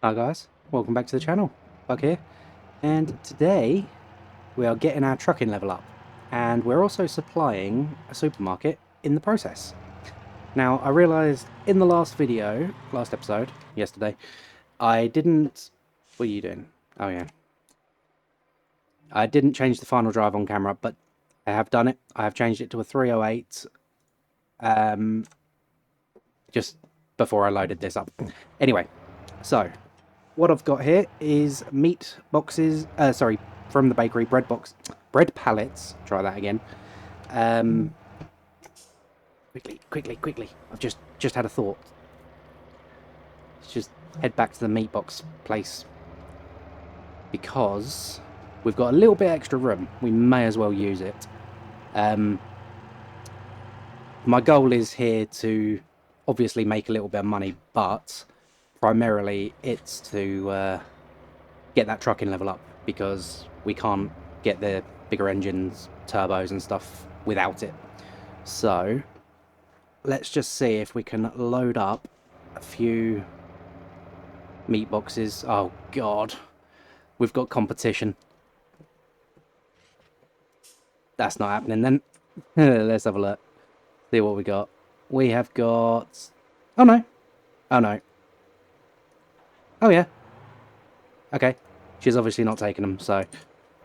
Hi guys, welcome back to the channel. Bug here, and today we are getting our trucking level up, and we're also supplying a supermarket in the process. Now, I realised in the last episode, yesterday, I didn't... What are you doing? Oh yeah. I didn't change the final drive on camera, but I have done it. I have changed it to a 308, just before I loaded this up. Anyway, so what I've got here is meat boxes, from the bakery, bread pallets, try that again. Quickly, I've just had a thought. Let's just head back to the meat box place, because we've got a little bit extra room. We may as well use it. My goal is here to obviously make a little bit of money, but primarily it's to get that trucking level up, because we can't get the bigger engines, turbos and stuff without it. So let's just see if we can load up a few meat boxes. Oh god, we've got competition. That's not happening then. Let's have a look, see what we got. We have got... oh no, oh no, oh yeah, okay. She's obviously not taking them, so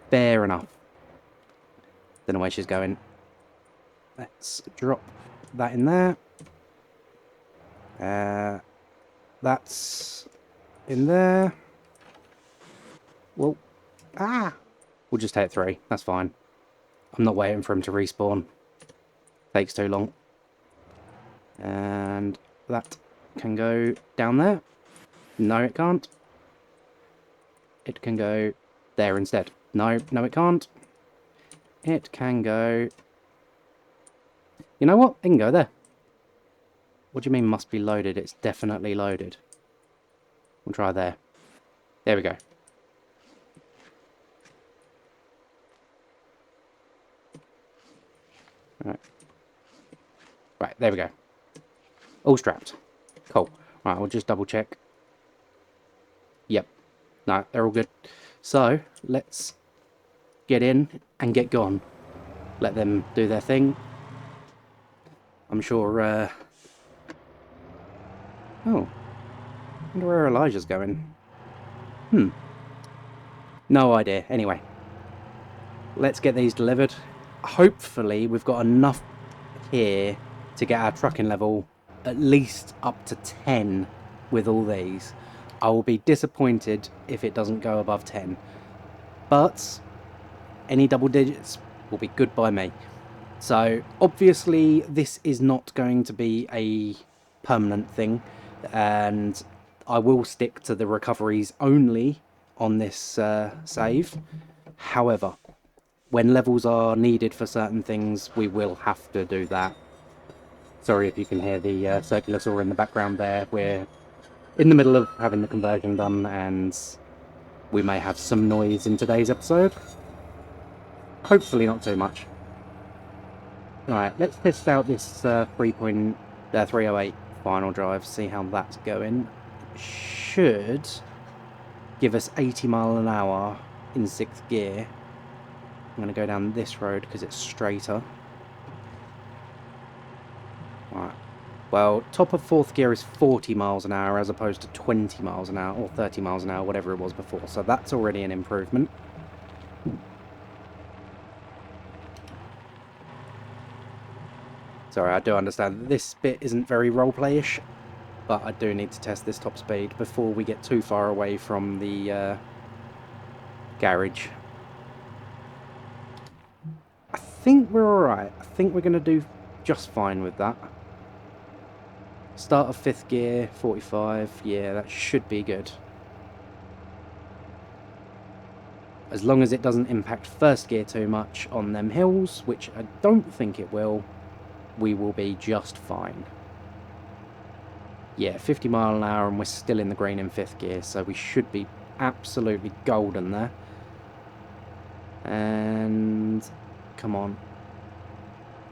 fair enough. Don't know where she's going. Let's drop that in there. That's in there. Well, we'll just take 3. That's fine. I'm not waiting for him to respawn. Takes too long. And that can go down there. No, it can't. It can go there instead. No, it can't. It can go... You know what? It can go there. What do you mean must be loaded? It's definitely loaded. We'll try there. There we go. Right, there we go. All strapped. Cool. Right, we'll just double check. Yep. No, they're all good. So, let's get in and get gone. Let them do their thing. I'm sure, Oh. I wonder where Elijah's going. No idea. Anyway. Let's get these delivered. Hopefully, we've got enough here to get our trucking level at least up to 10 with all these. I will be disappointed if it doesn't go above 10. But any double digits will be good by me. So obviously this is not going to be a permanent thing, and I will stick to the recoveries only on this save. However, when levels are needed for certain things, we will have to do that. Sorry if you can hear the circular saw in the background there. We're in the middle of having the conversion done, and we may have some noise in today's episode. Hopefully not too much. Alright, let's test out this 308 final drive, see how that's going. Should give us 80 mile an hour in 6th gear. I'm going to go down this road because it's straighter. Right. Well, top of 4th gear is 40 miles an hour as opposed to 20 miles an hour, or 30 miles an hour, whatever it was before. So that's already an improvement. Sorry, I do understand that this bit isn't very roleplay-ish, but I do need to test this top speed before we get too far away from the garage. I think we're alright. I think we're going to do just fine with that. Start of 5th gear, 45. Yeah, that should be good. As long as it doesn't impact 1st gear too much on them hills, which I don't think it will, we will be just fine. Yeah, 50 mile an hour and we're still in the green in 5th gear, so we should be absolutely golden there. And come on.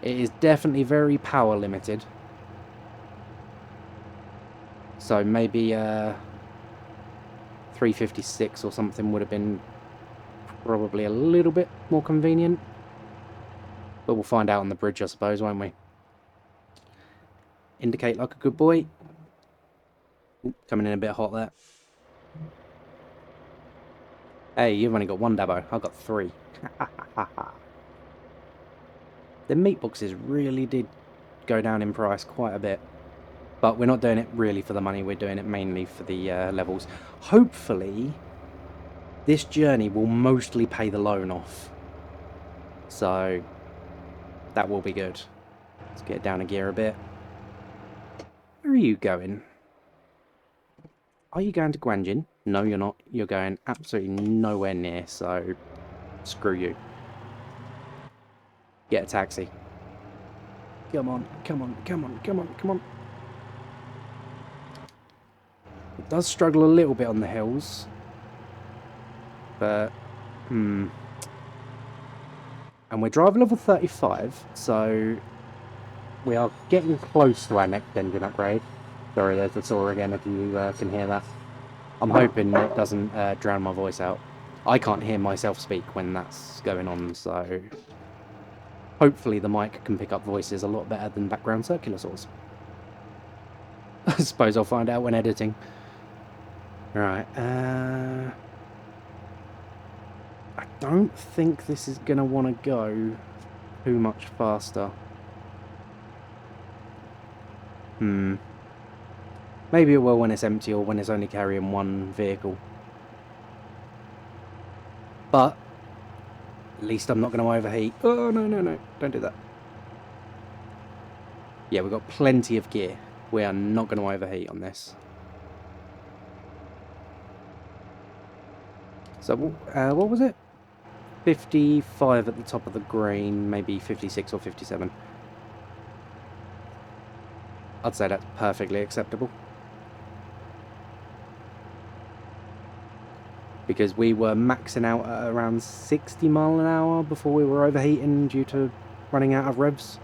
It is definitely very power limited. So maybe 356 or something would have been probably a little bit more convenient. But we'll find out on the bridge, I suppose, won't we? Indicate like a good boy. Ooh, coming in a bit hot there. Hey, you've only got one Dabo. I've got 3. The meat boxes really did go down in price quite a bit. But we're not doing it really for the money. We're doing it mainly for the levels. Hopefully, this journey will mostly pay the loan off. So, that will be good. Let's get down a gear a bit. Where are you going? Are you going to Guanjin? No, you're not. You're going absolutely nowhere near, so screw you. Get a taxi. Come on, come on, come on, come on, come on. It does struggle a little bit on the hills. But, And we're driver level 35, so we are getting close to our next engine upgrade. Sorry, there's the saw again if you can hear that. I'm hoping it doesn't drown my voice out. I can't hear myself speak when that's going on, so hopefully the mic can pick up voices a lot better than background circular saws. I suppose I'll find out when editing. Right, I don't think this is going to want to go too much faster. Maybe it will when it's empty or when it's only carrying one vehicle. But at least I'm not going to overheat. Oh, no, no, no. Don't do that. Yeah, we've got plenty of gear. We are not going to overheat on this. So, what was it? 55 at the top of the green, maybe 56 or 57. I'd say that's perfectly acceptable. Because we were maxing out at around 60 mile an hour before we were overheating due to running out of revs.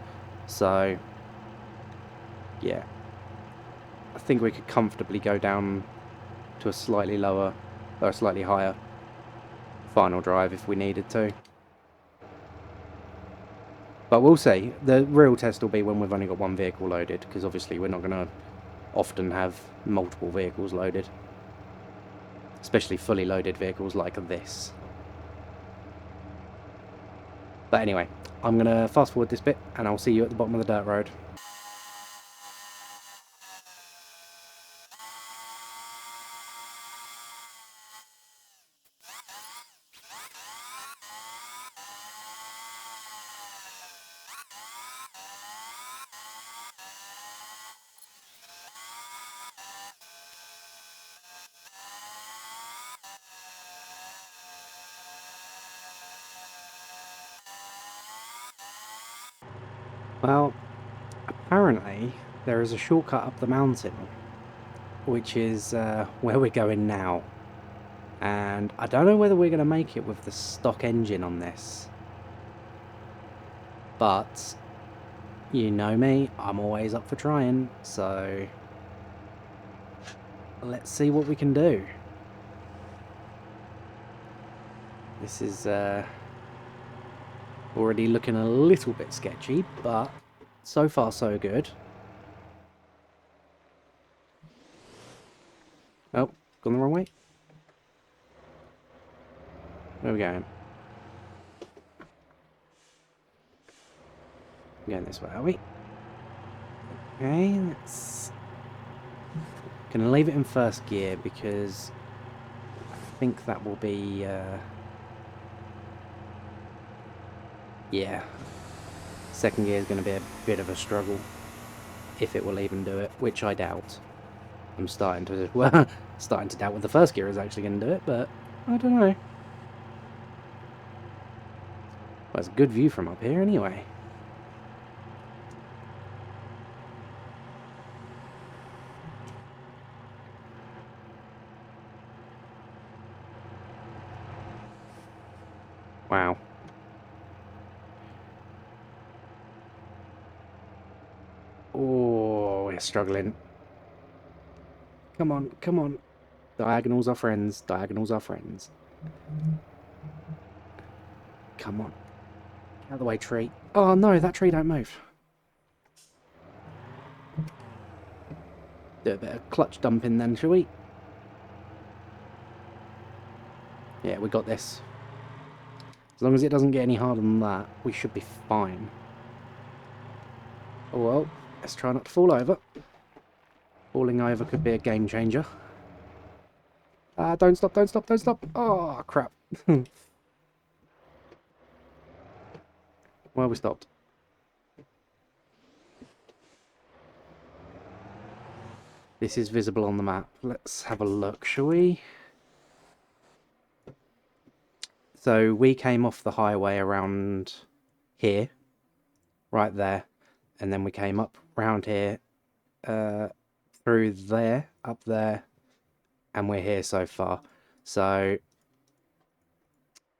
So, yeah. I think we could comfortably go down to a slightly lower, or a slightly higher final drive if we needed to. But we'll see. The real test will be when we've only got one vehicle loaded, because obviously we're not going to often have multiple vehicles loaded. Especially fully loaded vehicles like this. But anyway, I'm going to fast forward this bit and I'll see you at the bottom of the dirt road. Well, apparently there is a shortcut up the mountain, which is where we're going now. And I don't know whether we're going to make it with the stock engine on this. But, you know me, I'm always up for trying, so let's see what we can do. This is already looking a little bit sketchy, but so far so good. Oh, gone the wrong way. Where are we going? We're going this way, are we? Okay, let's... Gonna leave it in first gear because I think that will be... yeah. Second gear is going to be a bit of a struggle. If it will even do it, which I doubt. I'm starting to... well, starting to doubt whether the first gear is actually going to do it, but I don't know. Well, it's a good view from up here anyway. Wow. Oh, we're struggling. Come on, come on. Diagonals are friends. Diagonals are friends. Come on. Out of the way, tree. Oh no, that tree don't move. Do a bit of clutch dumping then, shall we? Yeah, we got this. As long as it doesn't get any harder than that, we should be fine. Oh well, let's try not to fall over. Falling over could be a game changer. Don't stop, don't stop, don't stop. Oh, crap. Well, we stopped. This is visible on the map. Let's have a look, shall we? So we came off the highway around here, right there, and then we came up round here, through there, up there, and we're here so far. So,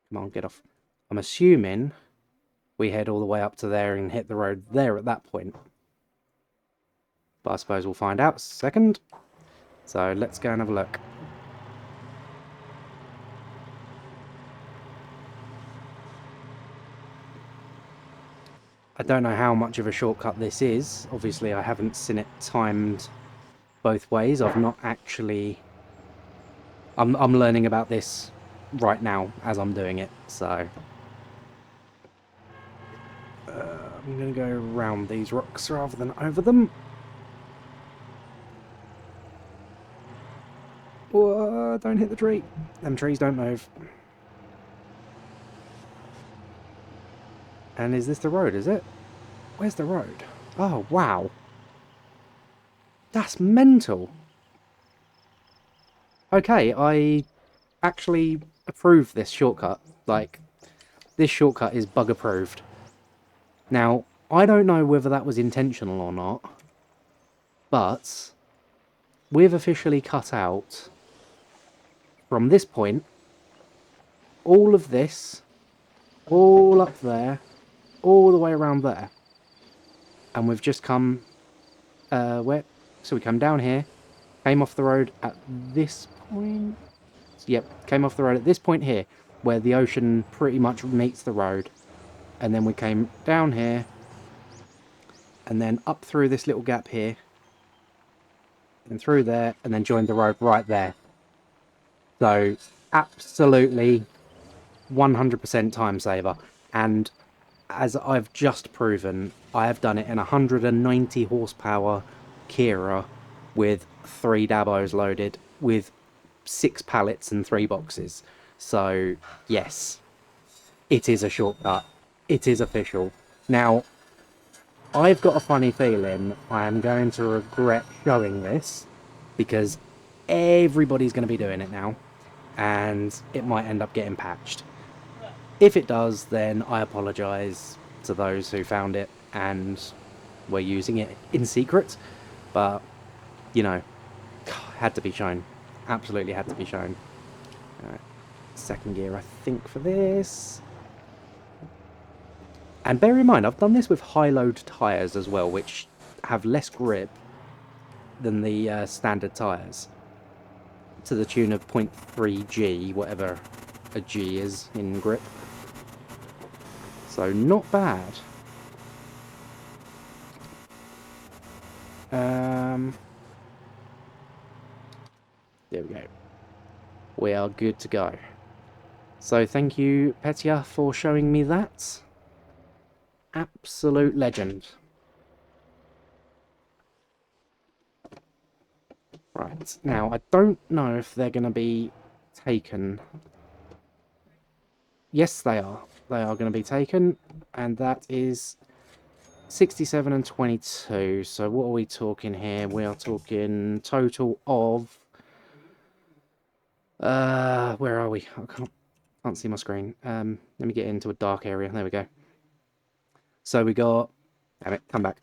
come on, get off. I'm assuming we head all the way up to there and hit the road there at that point. But I suppose we'll find out second. So let's go and have a look. I don't know how much of a shortcut this is. Obviously, I haven't seen it timed both ways. I've not actually... I'm learning about this right now as I'm doing it, so... I'm going to go around these rocks rather than over them. Whoa, don't hit the tree. Them trees don't move. And is this the road, is it? Where's the road? Oh, wow. That's mental. Okay, I actually approve this shortcut. Like, this shortcut is bug approved. Now, I don't know whether that was intentional or not, but we've officially cut out, from this point, all of this, all up there, all the way around there. And we've just come, where? So we come down here, came off the road at this point. Yep, came off the road at this point here, where the ocean pretty much meets the road. And then we came down here, and then up through this little gap here, and through there, and then joined the road right there. So, absolutely 100% time saver. And as I've just proven, I have done it in a 190 horsepower Kira with 3 Dabos loaded, with 6 pallets and 3 boxes. So, yes, it is a shortcut. It is official. Now, I've got a funny feeling I am going to regret showing this, because everybody's going to be doing it now, and it might end up getting patched. If it does, then I apologise to those who found it and were using it in secret, but, you know, had to be shown. Absolutely had to be shown. Alright, second gear, I think, for this. And bear in mind, I've done this with high-load tyres as well, which have less grip than the standard tyres, to the tune of 0.3 G, whatever a G is in grip. So not bad. There we go. We are good to go. So thank you, Petya, for showing me that. Absolute legend. Right, now I don't know if they're going to be taken. Yes, they are. They are going to be taken, and that is 67 and 22. So what are we talking here? We are talking total of... where are we? I can't see my screen. Let me get into a dark area. There we go. So we got... Damn it, come back.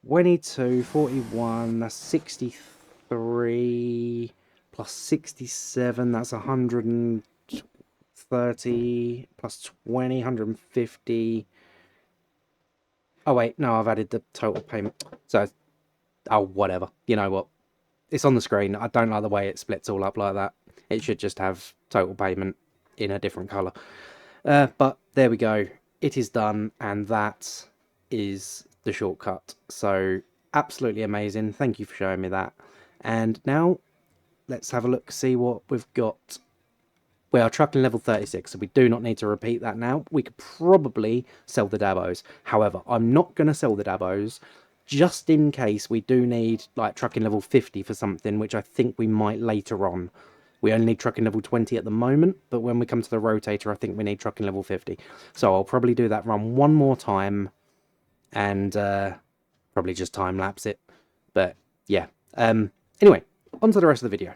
22, 41, that's 63, plus 67, that's 130, plus 20, 150. Oh wait, no, I've added the total payment. So, oh, whatever. You know what? It's on the screen. I don't like the way it splits all up like that. It should just have total payment in a different colour. But there we go. It is done, and that is the shortcut. So absolutely amazing. Thank you for showing me that. And now let's have a look, see what we've got. We are trucking level 36, so we do not need to repeat that now. We could probably sell the Dabos. However, I'm not going to sell the Dabos just in case we do need like trucking level 50 for something, which I think we might later on. We only need trucking level 20 at the moment, but when we come to the rotator, I think we need trucking level 50. So I'll probably do that run one more time and probably just time lapse it. But yeah. Anyway, on to the rest of the video.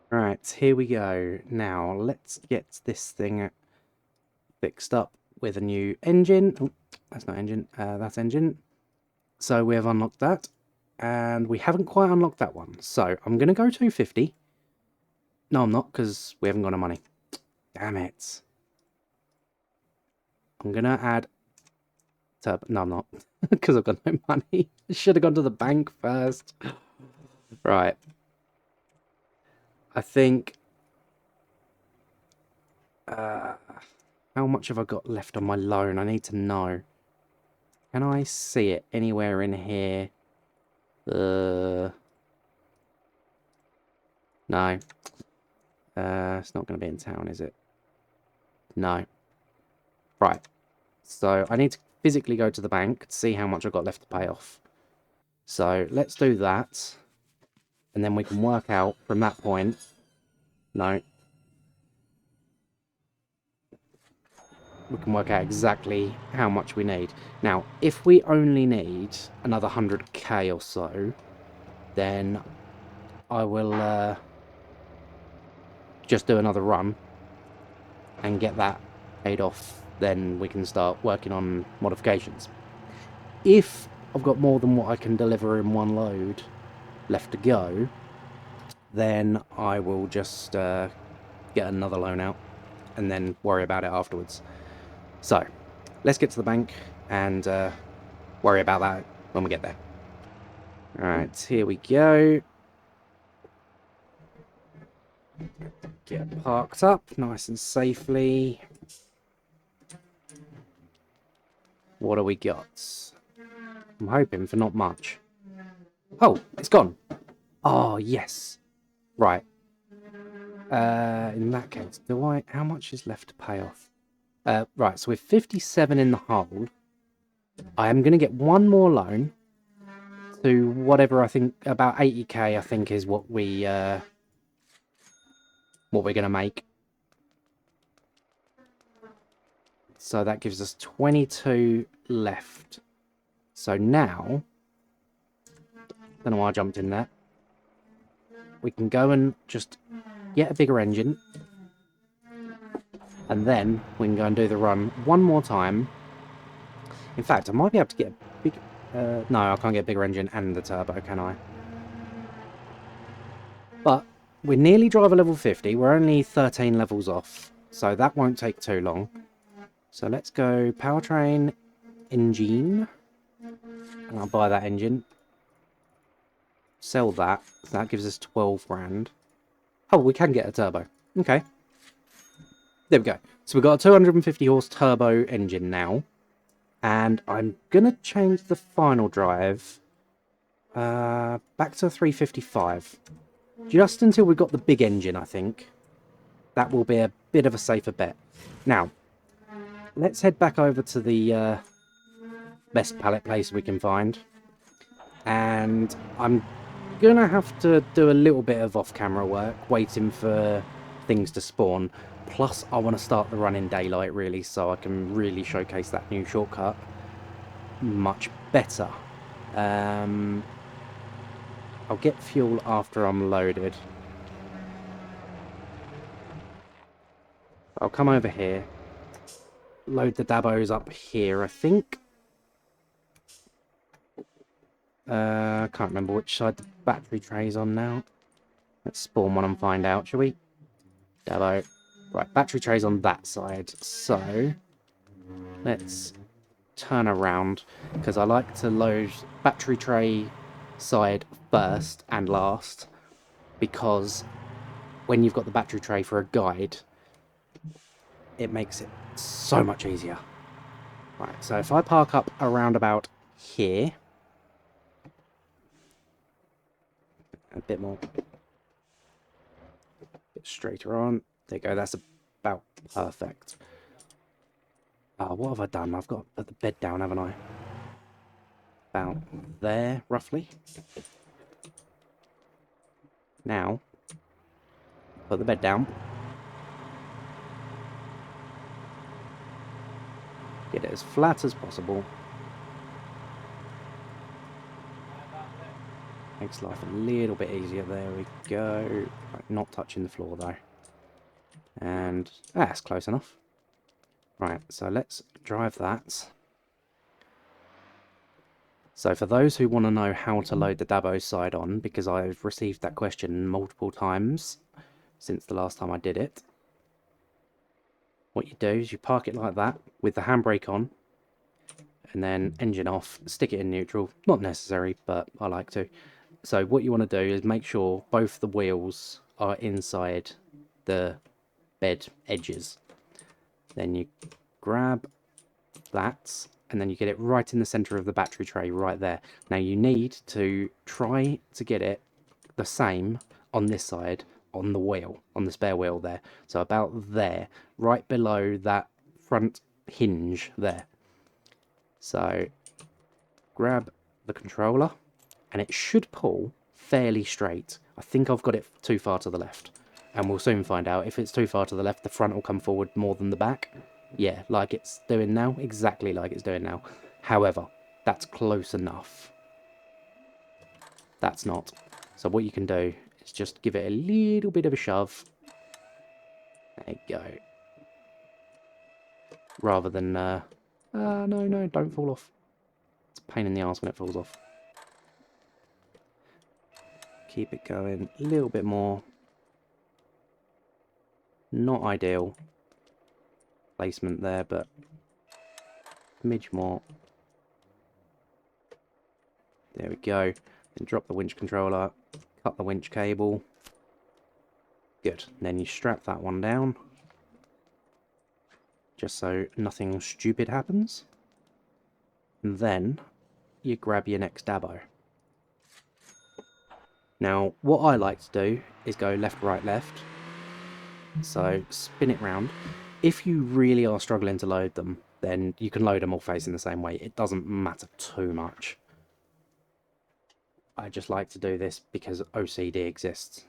Right, here we go. Now, let's get this thing fixed up with a new engine. Oh, that's not engine, that's engine. So we have unlocked that, and we haven't quite unlocked that one. So I'm going to go 250. No, I'm not, because we haven't got no money. Damn it. I'm going to add... No, I'm not, because I've got no money. I should have gone to the bank first. Right. I think... how much have I got left on my loan? I need to know. Can I see it anywhere in here? No. It's not going to be in town, is it? No. Right. So I need to physically go to the bank to see how much I've got left to pay off. So let's do that. And then we can work out from that point. No. We can work out exactly how much we need. Now, if we only need another 100k or so, then I will just do another run and get that paid off. Then we can start working on modifications. If I've got more than what I can deliver in one load left to go, then I will just get another loan out and then worry about it afterwards. So, let's get to the bank and worry about that when we get there. Alright, here we go. Get parked up nice and safely. What do we got? I'm hoping for not much. Oh, it's gone. Oh, yes. Right. In that case, how much is left to pay off? Right, so we're 57 in the hole. I am going to get one more loan to whatever, I think, about 80k, I think, is what we're going to make. So that gives us 22 left. So now, don't know why I jumped in there. We can go and just get a bigger engine. And then we can go and do the run one more time. In fact, I might be able to get a big... no, I can't get a bigger engine and the turbo, can I? But we're nearly driver level 50. We're only 13 levels off. So that won't take too long. So let's go powertrain, engine. And I'll buy that engine. Sell that. So that gives us 12 grand. Oh, we can get a turbo. Okay. There we go. So we've got a 250 horse turbo engine now. And I'm going to change the final drive back to 355. Just until we've got the big engine, I think. That will be a bit of a safer bet. Now, let's head back over to the best pallet place we can find. And I'm going to have to do a little bit of off-camera work, waiting for things to spawn. Plus, I want to start the run in daylight, really, so I can really showcase that new shortcut much better. I'll get fuel after I'm loaded. I'll come over here, load the Dabos up here, I think. I can't remember which side the battery tray's on now. Let's spawn one and find out, shall we? Dabo. Right, battery tray's on that side, so let's turn around, because I like to load battery tray side first and last, because when you've got the battery tray for a guide, it makes it so much easier. Right, so if I park up around about here, a bit more, a bit straighter on, there you go, that's about perfect. What have I done? I've got to put the bed down, haven't I? About there, roughly. Now, put the bed down. Get it as flat as possible. Makes life a little bit easier. There we go. Right, not touching the floor though. And that's close enough. Right, so let's drive that. So for those who want to know how to load the Dabo side on, because I've received that question multiple times since the last time I did it, what you do is you park it like that with the handbrake on, and then engine off, stick it in neutral. Not necessary, but I like to. So what you want to do is make sure both the wheels are inside the bed edges. Then you grab that, and then you get it right in the center of the battery tray right there. Now you need to try to get it the same on this side on the wheel, on the spare wheel there. So about there, right below that front hinge there. So grab the controller, and it should pull fairly straight. I think I've got it too far to the left, and we'll soon find out. If it's too far to the left, the front will come forward more than the back. Yeah, like it's doing now, exactly like it's doing now. However, that's close enough. That's not. So what you can do is just give it a little bit of a shove. There you go. Rather than, no, don't fall off. It's a pain in the arse when it falls off. Keep it going a little bit more. Not ideal placement there, but a smidge more. There we go. Then drop the winch controller, cut the winch cable. Good. And then you strap that one down, just so nothing stupid happens. And then you grab your next Dabo. Now, what I like to do is go left, right, left. So spin it round. If you really are struggling to load them, then you can load them all facing the same way. It doesn't matter too much. I just like to do this because OCD exists.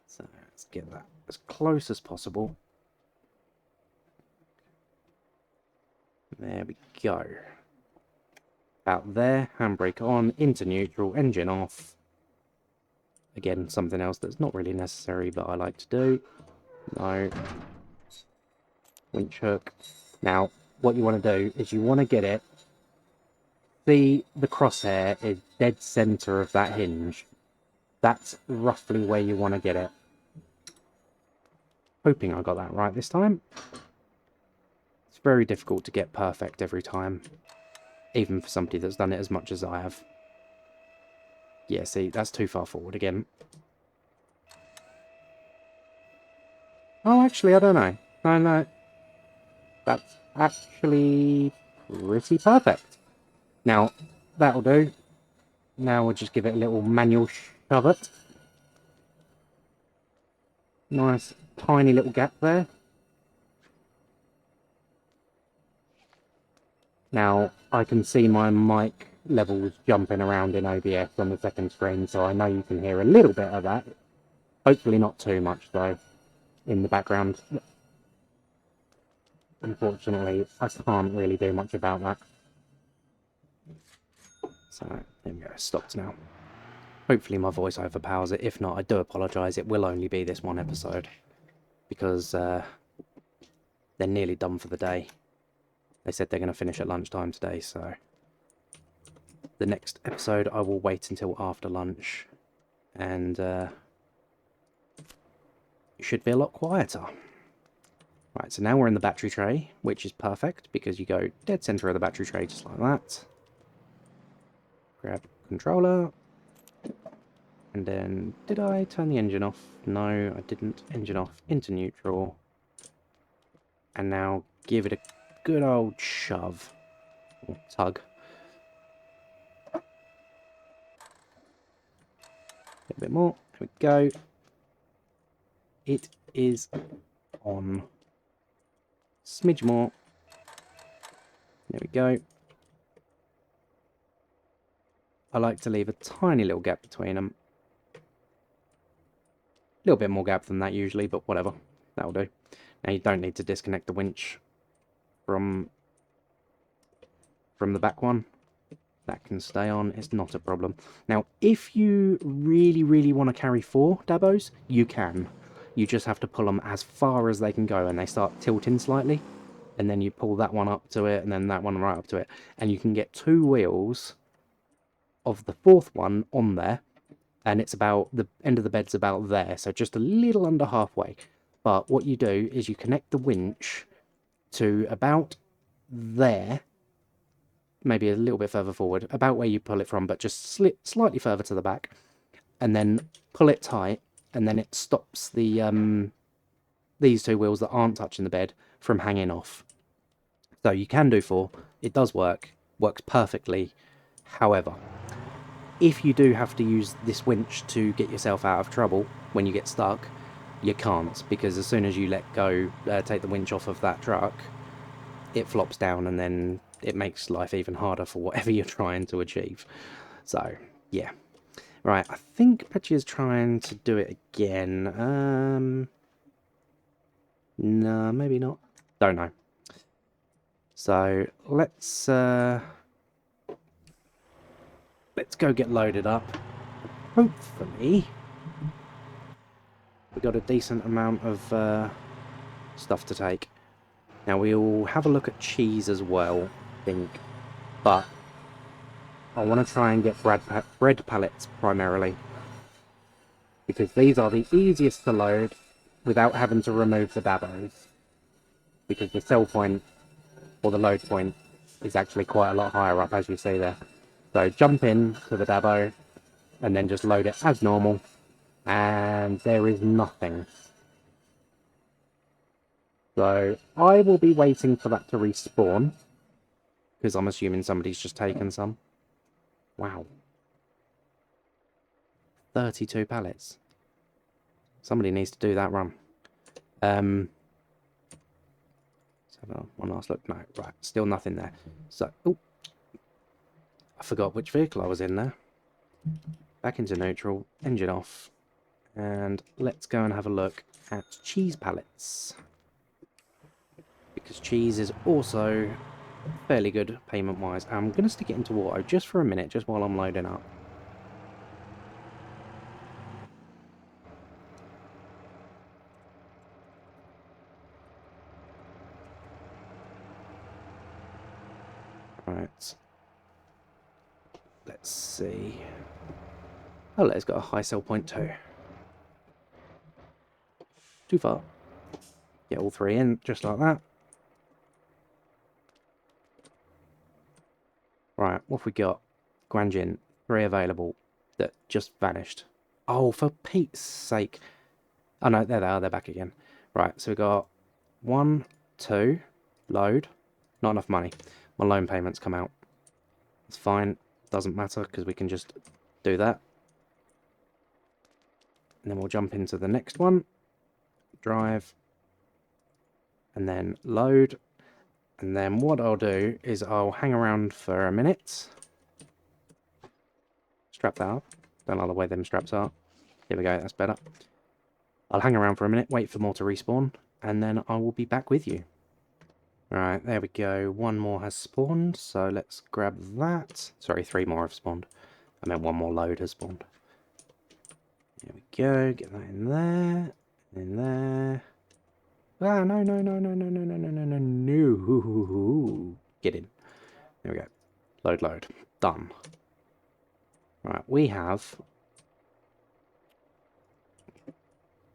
So let's get that as close as possible. There we go. About there, handbrake on, into neutral, engine off. Again, something else that's not really necessary, but I like to do. No. Winch hook. Now, what you want to do is you want to get it. See, the crosshair is dead center of that hinge. That's roughly where you want to get it. Hoping I got that right this time. It's very difficult to get perfect every time, even for somebody that's done it as much as I have. Yeah, see, that's too far forward again. Oh, actually, I don't know. No. That's actually pretty perfect. Now, that'll do. Now we'll just give it a little manual shove it. Nice tiny little gap there. Now, I can see my mic levels jumping around in OBS on the second screen, so I know you can hear a little bit of that. Hopefully not too much, though, in the background. Unfortunately, I can't really do much about that. So, there we go, stopped now. Hopefully my voice overpowers it. If not, I do apologise. It will only be this one episode, because they're nearly done for the day. They said they're going to finish at lunchtime today, so the next episode I will wait until after lunch, and it should be a lot quieter. Right, so now we're in the battery tray, which is perfect because you go dead center of the battery tray just like that. Grab controller. And then, did I turn the engine off? No, I didn't. Engine off, into neutral. And now give it a good old shove. Or tug. A bit more. There we go. It is on. Smidge more. There we go. I like to leave a tiny little gap between them. A little bit more gap than that usually, but whatever. That'll do. Now you don't need to disconnect the winch from the back one. That can stay on. It's not a problem. Now, if you really, really want to carry 4 Dabos, you can. You just have to pull them as far as they can go, and they start tilting slightly. And then you pull that one up to it, and then that one right up to it. And you can get 2 wheels of the 4th one on there. And it's about, the end of the bed's about there, so just a little under halfway. But what you do is you connect the winch to about there, maybe a little bit further forward, about where you pull it from, but just slightly further to the back, and then pull it tight, and then it stops the these 2 wheels that aren't touching the bed from hanging off. So you can do 4. It does work, works perfectly. However, if you do have to use this winch to get yourself out of trouble when you get stuck, you can't, because as soon as you let go, take the winch off of that truck, it flops down, and then it makes life even harder for whatever you're trying to achieve. So, yeah. Right, I think Petchy is trying to do it again. No, maybe not. Don't know. So, let's go get loaded up. Hopefully, we got a decent amount of stuff to take. Now, we'll have a look at cheese as well, I think. But I want to try and get bread pallets primarily, because these are the easiest to load without having to remove the dabos, because the sell point or the load point is actually quite a lot higher up, as you see there. So jump in to the dabo and then just load it as normal, and there is nothing. So I will be waiting for that to respawn, because I'm assuming somebody's just taken some. Wow. 32 pallets. Somebody needs to do that run. Let's have one last look. No, right, still nothing there. So, oh, I forgot which vehicle I was in there. Back into neutral, engine off, and let's go and have a look at cheese pallets, because cheese is also fairly good payment wise. I'm going to stick it into auto just for a minute, just while I'm loading up. Right, let's see. Oh, it's got a high sell point too. Too far. Get all 3 in, just like that. Right, what have we got? Granjin, 3 available that just vanished. Oh, for Pete's sake. Oh no, there they are, they're back again. Right, so we got 1, 2, load. Not enough money. My loan payments come out. It's fine, doesn't matter, because we can just do that. And then we'll jump into the next one. Drive. And then load. And then what I'll do is I'll hang around for a minute. Strap that up. Don't like the way them straps are. Here we go, that's better. I'll hang around for a minute, wait for more to respawn, and then I will be back with you. Right, there we go. 1 more has spawned, so let's grab that. Sorry, 3 more have spawned. I meant 1 more load has spawned. There we go, get that in there, in there. Ah, no, no, no, no, no, no, no, no, no, no, no. Get in. There we go. Load, load. Done. Right, we have...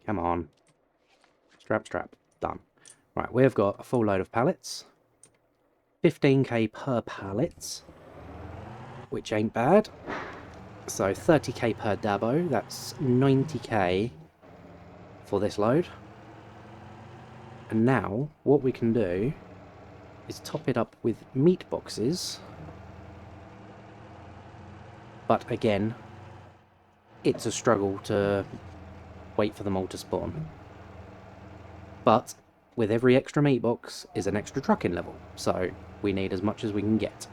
Come on. Strap, strap. Done. Right, we've got a full load of pallets. 15k per pallet, which ain't bad. So 30k per dabo, that's 90k for this load. And now what we can do is top it up with meat boxes. But again, it's a struggle to wait for them all to spawn. But with every extra meat box is an extra trucking level, so we need as much as we can get.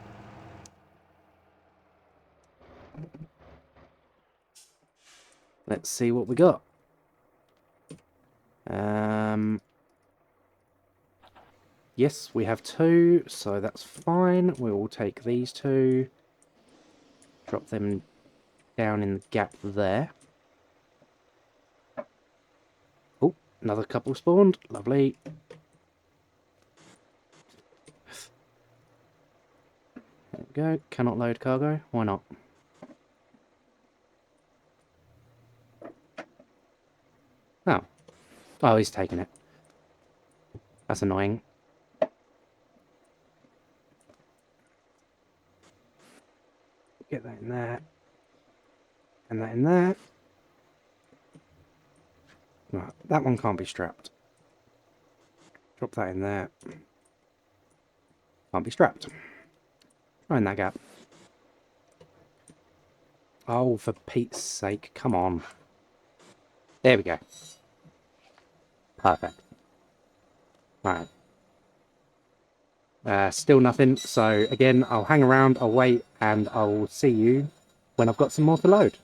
Let's see what we got. Yes, we have 2, so that's fine. We will take these 2, drop them down in the gap there. Oh, another couple spawned. Lovely. There we go. Cannot load cargo. Why not? Oh. Oh, he's taking it. That's annoying. Get that in there. And that in there. Right, that one can't be strapped. Drop that in there. Can't be strapped. Try in that gap. Oh, for Pete's sake, come on. There we go. Perfect. Right. Still nothing, so again, I'll hang around, I'll wait, and I'll see you when I've got some more to load.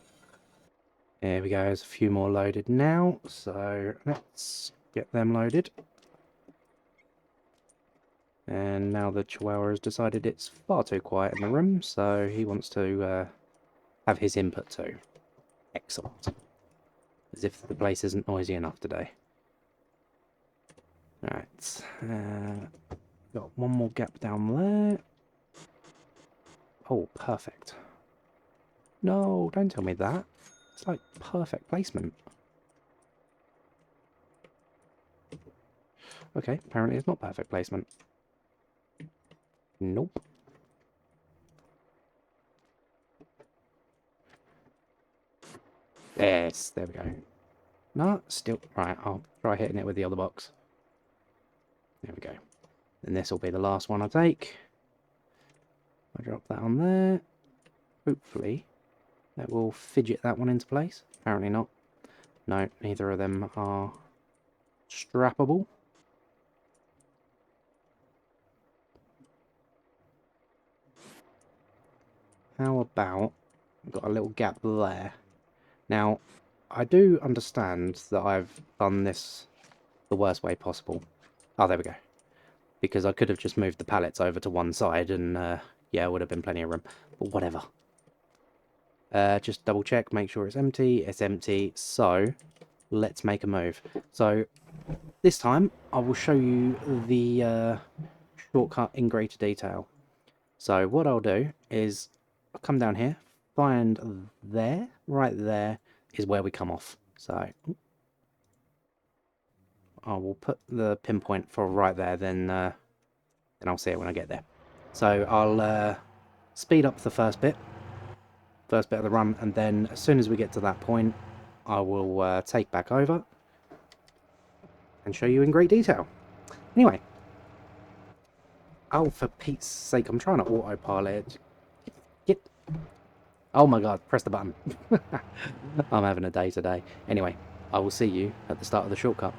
There we go, there's a few more loaded now, so let's get them loaded. And now the Chihuahua has decided it's far too quiet in the room, so he wants to have his input too. Excellent. As if the place isn't noisy enough today. Alright, got one more gap down there. Oh, perfect. No, don't tell me that. It's like perfect placement. Okay, apparently it's not perfect placement. Nope. Yes, there we go. No, still... Right, I'll try hitting it with the other box. There we go. And this will be the last one I take. I drop that on there. Hopefully that will fidget that one into place. Apparently not. No, neither of them are strappable. How about... got a little gap there. Now, I do understand that I've done this the worst way possible. Oh, there we go. Because I could have just moved the pallets over to one side and, yeah, would have been plenty of room. But whatever. Just double check, make sure it's empty. It's empty. So, let's make a move. So, this time, I will show you the shortcut in greater detail. So, what I'll do is, I'll come down here, find there, right there, is where we come off. So, I will put the pinpoint for right there, then I'll see it when I get there. So I'll speed up the first bit of the run, and then as soon as we get to that point, I will take back over and show you in great detail. Anyway. Oh, for Pete's sake, I'm trying to autopilot. Get... Oh my god, press the button. I'm having a day today. Anyway, I will see you at the start of the shortcut.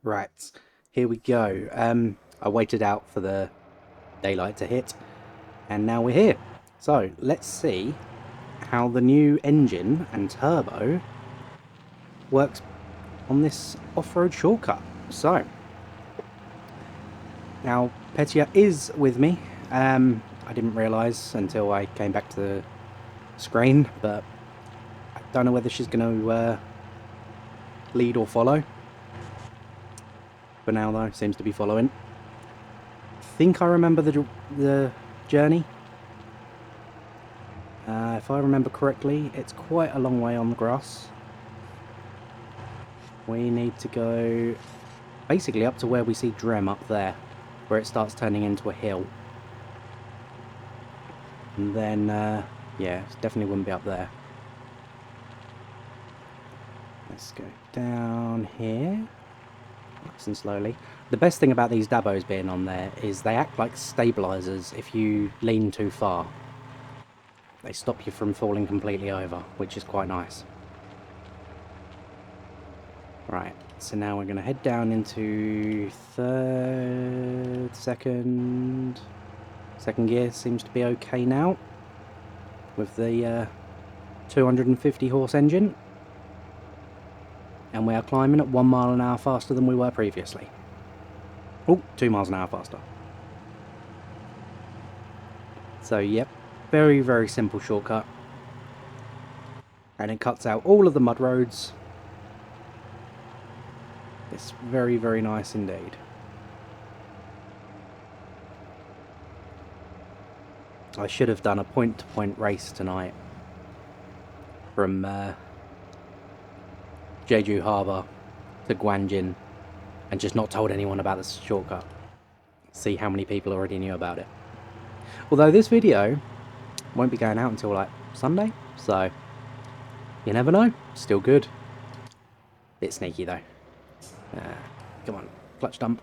Right, here we go. I waited out for the daylight to hit, and now we're here. So, let's see how the new engine and turbo works on this off-road shortcut. So, now Petya is with me. I didn't realise until I came back to the screen, but Don't know whether she's going to lead or follow. For now, though, seems to be following. I think I remember the journey. If I remember correctly, it's quite a long way on the grass. We need to go basically up to where we see Drem up there, where it starts turning into a hill. And then, yeah, it definitely wouldn't be up there. Let's go down here, nice and slowly. The best thing about these dabos being on there is they act like stabilizers if you lean too far. They stop you from falling completely over, which is quite nice. Right, so now we're going to head down into second gear. Seems to be okay now with the 250 horse engine. And we are climbing at 1 mile an hour faster than we were previously. Oh, 2 miles an hour faster. So, yep, very, very simple shortcut. And it cuts out all of the mud roads. It's very, very nice indeed. I should have done a point-to-point race tonight from Jeju Harbour to Guanjin and just not told anyone about this shortcut. See how many people already knew about it. Although this video won't be going out until like Sunday, so you never know. Still good. Bit sneaky though. Come on, clutch dump.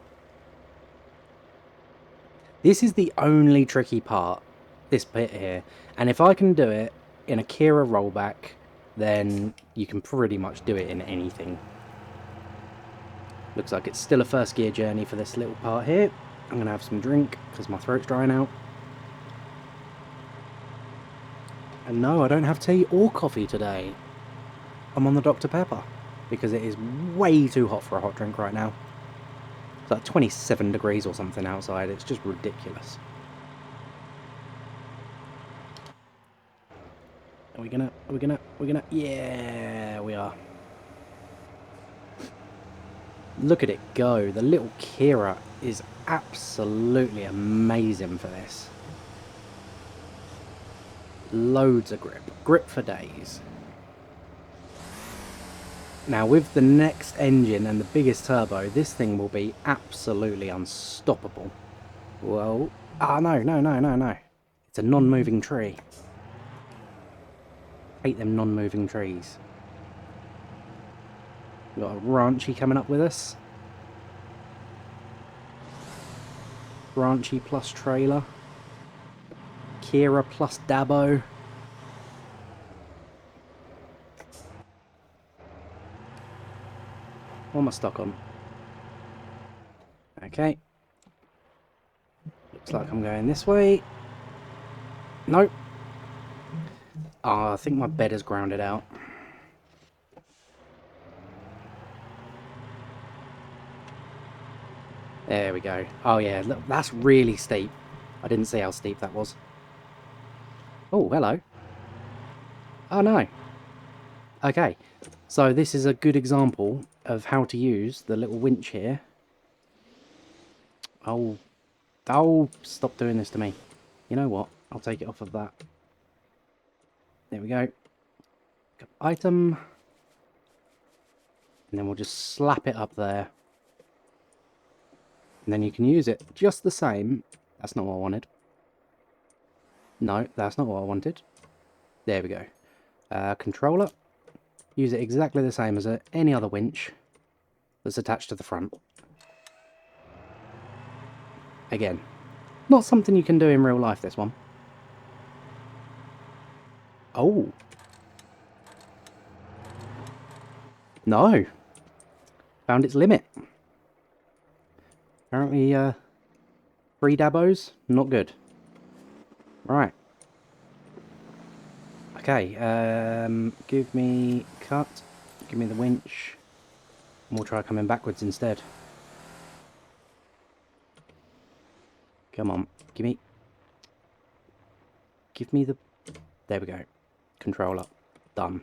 This is the only tricky part, this bit here, and if I can do it in a Kira rollback, then you can pretty much do it in anything. Looks like it's still a first gear journey for this little part here. I'm going to have some drink because my throat's drying out. And no, I don't have tea or coffee today. I'm on the Dr. Pepper because it is way too hot for a hot drink right now. It's like 27 degrees or something outside. It's just ridiculous. Are we gonna, yeah, we are. Look at it go. The little Kira is absolutely amazing for this. Loads of grip. Grip for days. Now with the next engine and the biggest turbo, this thing will be absolutely unstoppable. Well, no. It's a non-moving tree. Hate them non-moving trees. We've got a Ranchy coming up with us. Ranchy plus trailer. Kira plus Dabo. What am I stuck on? Okay. Looks like I'm going this way. Nope. Oh, I think my bed is grounded out. There we go. Oh yeah, look, that's really steep. I didn't see how steep that was. Oh, hello. Oh no. Okay, so this is a good example of how to use the little winch here. Oh, stop doing this to me. You know what? I'll take it off of that. There we go. Item. And then we'll just slap it up there. And then you can use it just the same. That's not what I wanted. No, that's not what I wanted. There we go. Controller. Use it exactly the same as any other winch that's attached to the front. Again, not something you can do in real life, this one. Oh. No. Found its limit. Apparently, 3 dabos, not good. Right. Okay, give me cut, give me the winch, and we'll try coming backwards instead. Come on, give me the, there we go, controller, done.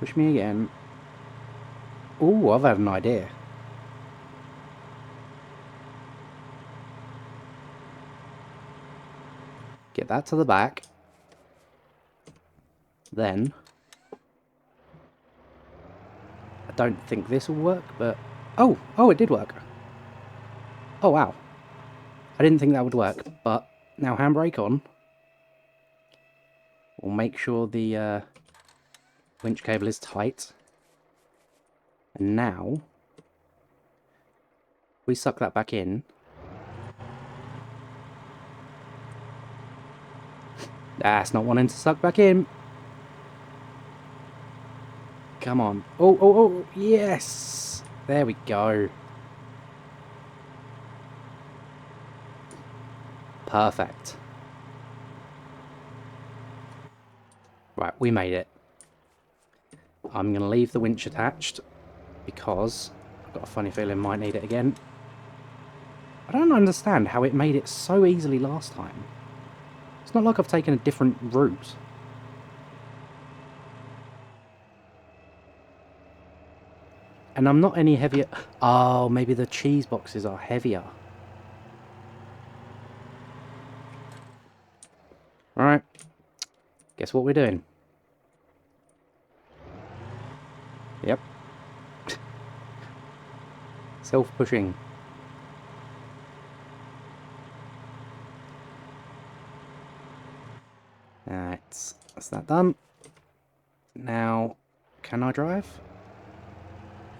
Push me again. Ooh, I've had an idea. Get that to the back. Then... I don't think this will work, but... Oh! Oh, it did work. Oh, wow. I didn't think that would work, but now handbrake on. We'll make sure the winch cable is tight. And now... we suck that back in. That's not wanting to suck back in. Come on. Oh, oh, oh, yes! There we go. Perfect. Right, we made it. I'm going to leave the winch attached because I've got a funny feeling I might need it again. I don't understand how it made it so easily last time. It's not like I've taken a different route. And I'm not any heavier... Oh, maybe the cheese boxes are heavier. Alright. Guess what we're doing? Yep. Self-pushing. Alright, that's that done. Now, can I drive?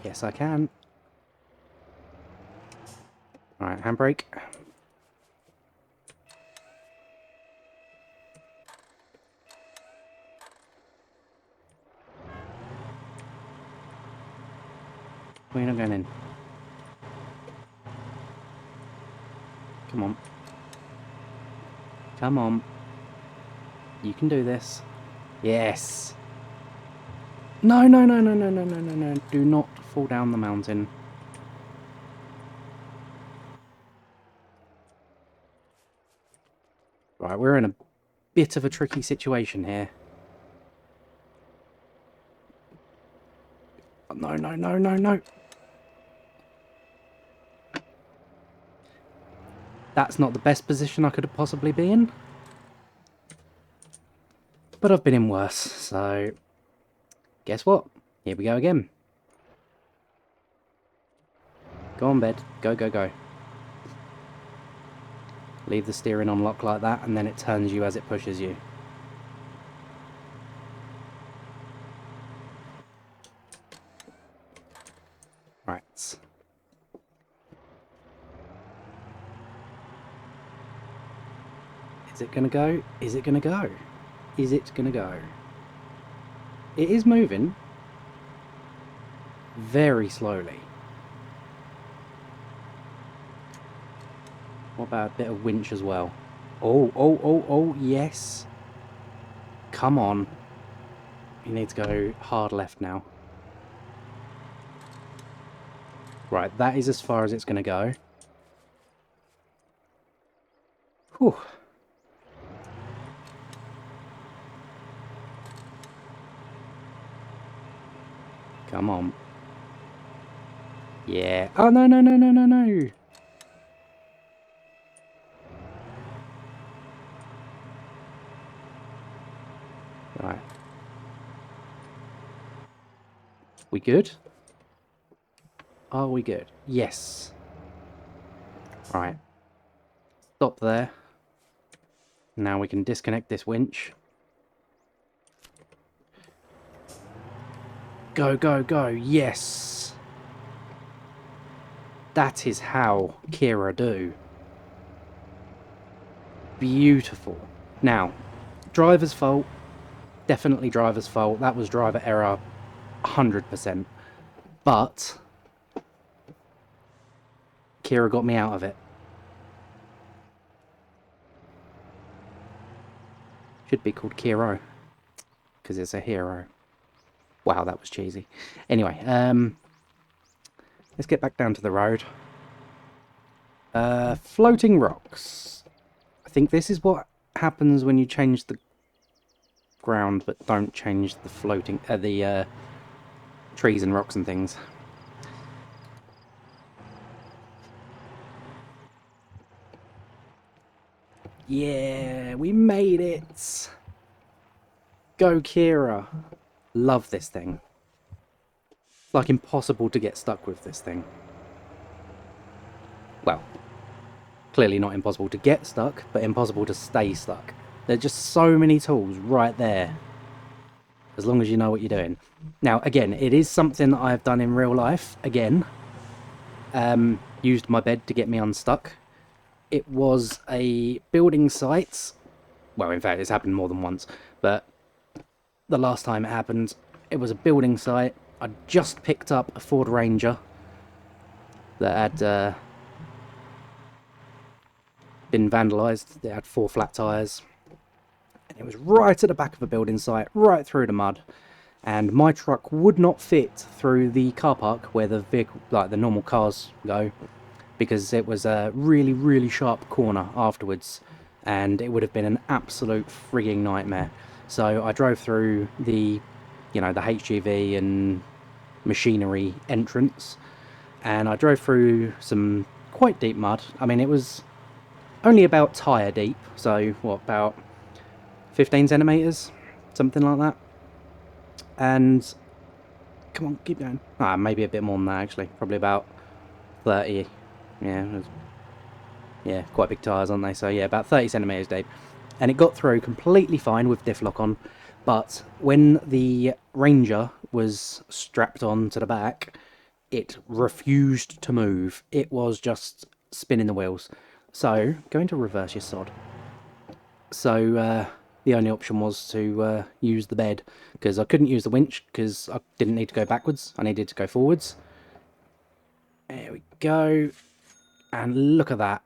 Yes, I can. Alright, handbrake. We're not going in. Come on. Come on. You can do this. Yes. No, no, no, no, no, no, no, no, no. Do not fall down the mountain. Right, we're in a bit of a tricky situation here. No, no, no, no, no. That's not the best position I could have possibly been in. But I've been in worse, so... guess what? Here we go again. Go on, bed. Go, go, go. Leave the steering on lock like that, and then it turns you as it pushes you. Right. Is it gonna go? Is it gonna go? Is it gonna go? It is moving. Very slowly. What about a bit of winch as well? Oh, oh, oh, oh, yes. Come on. You need to go hard left now. Right, that is as far as it's going to go. Whew. Come on. Yeah. Oh, no, no, no, no, no, no. Right. We good? Are we good? Yes. Right. Stop there. Now we can disconnect this winch. Go, go, go. Yes. That is how Kira do. Beautiful. Now, driver's fault. Definitely driver's fault. That was driver error. 100%. But Kira got me out of it. Should be called Kiro, because it's a hero. Wow, that was cheesy. Anyway, let's get back down to the road. Floating rocks. I think this is what happens when you change the ground, but don't change the floating, the trees and rocks and things. Yeah, we made it! Go, Kira! Love this thing. It's like impossible to get stuck with this thing. Well, clearly not impossible to get stuck, but impossible to stay stuck. There are just so many tools right there, as long as you know what you're doing. Now, again, it is something that I've done in real life. Again, used my bed to get me unstuck. It was a building site. Well, in fact, it's happened more than once, but the last time it happened, it was a building site. I just picked up a Ford Ranger that had been vandalised. It had 4 flat tyres. And it was right at the back of a building site, right through the mud. And my truck would not fit through the car park where the vehicle, like the normal cars, go, because it was a really, really sharp corner afterwards, and it would have been an absolute frigging nightmare. So I drove through the, you know, the HGV and machinery entrance, and I drove through some quite deep mud. I mean, it was only about tyre deep, so what, about 15 centimetres, something like that. And come on, keep going. Maybe a bit more than that, actually. Probably about 30. Yeah, quite big tyres, aren't they? So yeah, about 30 centimetres deep. And it got through completely fine with diff lock on. But when the Ranger was strapped on to the back, it refused to move. It was just spinning the wheels. So, going to reverse your sod. So, the only option was to use the bed, because I couldn't use the winch because I didn't need to go backwards, I needed to go forwards. There we go. And look at that.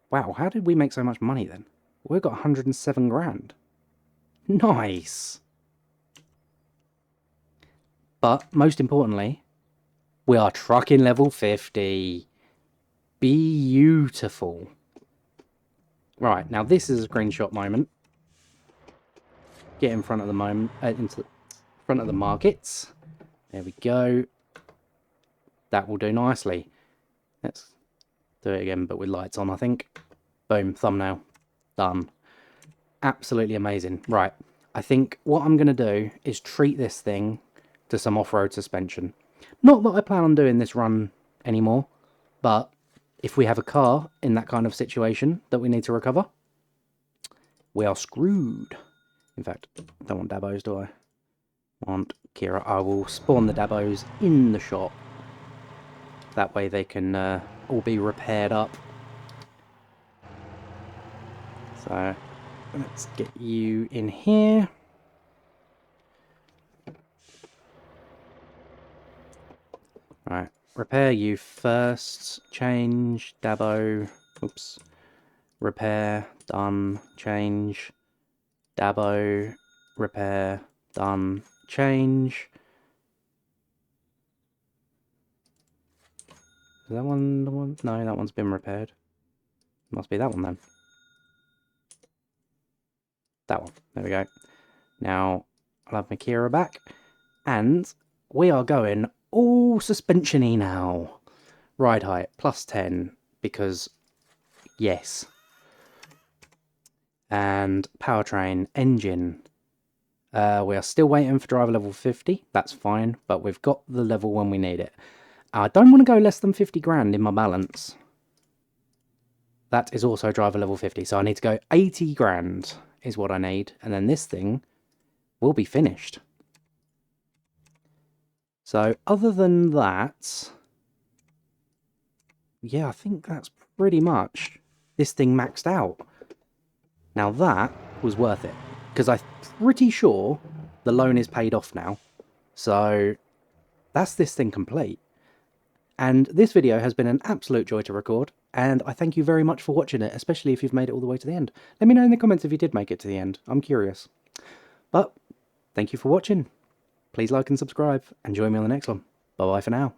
Wow, how did we make so much money then? We've got 107 grand. Nice. But most importantly, we are trucking level 50. Beautiful. Right, now this is a screenshot moment. Get in front of the into front of the markets. There we go. That will do nicely. Let's do it again, but with lights on, I think. Boom, thumbnail. Done. Absolutely amazing. Right, I think what I'm going to do is treat this thing to some off-road suspension. Not that I plan on doing this run anymore, but if we have a car in that kind of situation that we need to recover, we are screwed. In fact, I don't want Dabos, do I? Want Kira. I will spawn the Dabos in the shop. That way they can all be repaired up. So, let's get you in here. Right, repair you first. Change, Dabo. Oops. Repair, done. Change. Dabo, repair, done, change. Is that one the one? No, that one's been repaired. Must be that one then. That one. There we go. Now, I'll have my Kira back. And we are going all suspension-y now. Ride height, plus 10, because yes. And powertrain, engine. We are still waiting for driver level 50. That's fine, but we've got the level when we need it. I don't want to go less than 50 grand in my balance. That is also driver level 50, so I need to go 80 grand is what I need, and then this thing will be finished. So other than that, yeah, I think that's pretty much this thing maxed out. Now that was worth it, because I'm pretty sure the loan is paid off now. So that's this thing complete. And this video has been an absolute joy to record, and I thank you very much for watching it, especially if you've made it all the way to the end. Let me know in the comments if you did make it to the end. I'm curious. But thank you for watching. Please like and subscribe, and join me on the next one. Bye-bye for now.